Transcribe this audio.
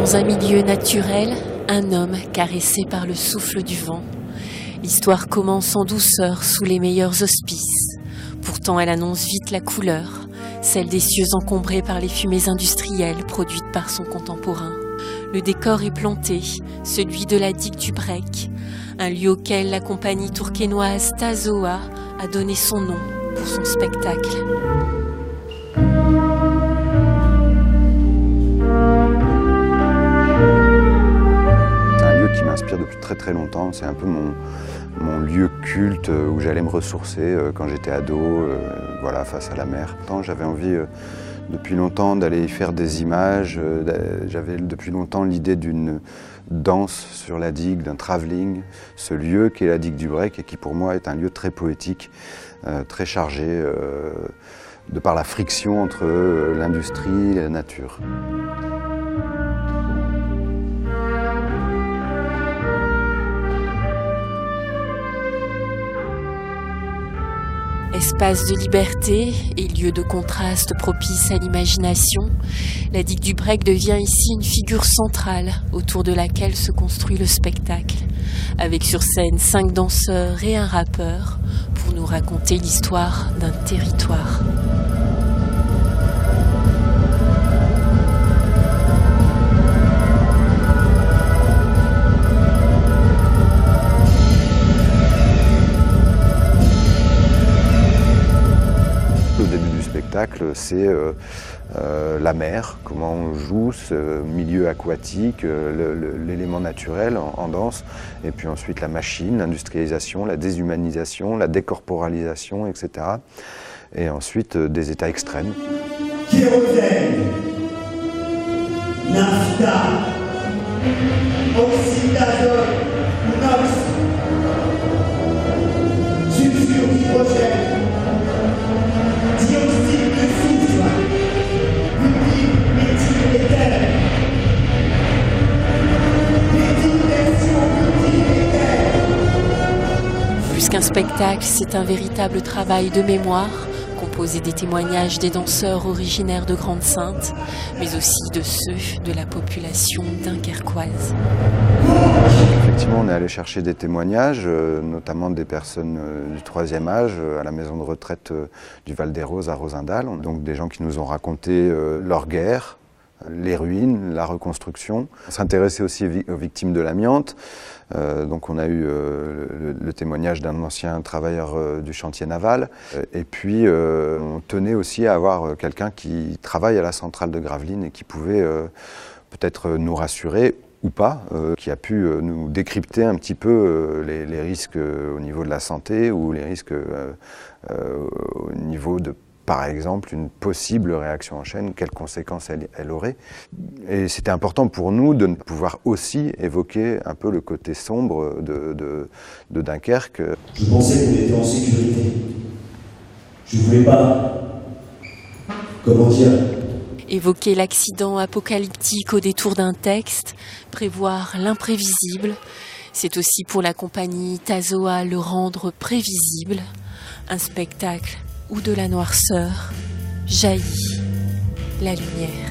Dans un milieu naturel, un homme caressé par le souffle du vent. L'histoire commence en douceur sous les meilleurs auspices. Pourtant, elle annonce vite la couleur, celle des cieux encombrés par les fumées industrielles produites par son contemporain. Le décor est planté, celui de la digue du Brec, un lieu auquel la compagnie tourquenoise Tazoa a donné son nom pour son spectacle. Qui m'inspire depuis très très longtemps. C'est un peu mon lieu culte où j'allais me ressourcer quand j'étais ado, voilà, face à la mer. J'avais envie depuis longtemps d'aller y faire des images. J'avais depuis longtemps l'idée d'une danse sur la digue, d'un travelling. Ce lieu qui est la digue du Brec et qui pour moi est un lieu très poétique, très chargé de par la friction entre l'industrie et la nature. Espace de liberté et lieu de contraste propice à l'imagination, la digue du Brec devient ici une figure centrale autour de laquelle se construit le spectacle, avec sur scène 5 danseurs et un rappeur pour nous raconter l'histoire d'un territoire. C'est la mer, comment on joue ce milieu aquatique, l'élément naturel en danse, et puis ensuite la machine, l'industrialisation, la déshumanisation, la décorporalisation, etc. Et ensuite des états extrêmes. Kérosène, nafta, oxyde d'azote, nox, sulfure d'hydrogène, dioxyde de soufre, liquide, méthyléther, méthylation méthyléther. Plus qu'un spectacle, c'est un véritable travail de mémoire, composé des témoignages des danseurs originaires de Grande-Synthe, mais aussi de ceux de la population dunkerquoise. Effectivement, on est allé chercher des témoignages, notamment des personnes du 3e âge, à la maison de retraite du Val-des-Roses à Rosendal. Donc des gens qui nous ont raconté leur guerre, les ruines, la reconstruction. On s'intéressait aussi aux victimes de l'amiante. Donc on a eu le témoignage d'un ancien travailleur du chantier naval. Et puis on tenait aussi à avoir quelqu'un qui travaille à la centrale de Gravelines et qui pouvait peut-être nous rassurer ou pas, qui a pu nous décrypter un petit peu les risques au niveau de la santé ou les risques au niveau de, par exemple, une possible réaction en chaîne, quelles conséquences elle aurait. Et c'était important pour nous de pouvoir aussi évoquer un peu le côté sombre de Dunkerque. Je pensais qu'on était en sécurité. Je ne voulais pas, comment dire, évoquer l'accident apocalyptique au détour d'un texte, prévoir l'imprévisible, c'est aussi pour la compagnie Tazoa le rendre prévisible. Un spectacle où de la noirceur jaillit la lumière.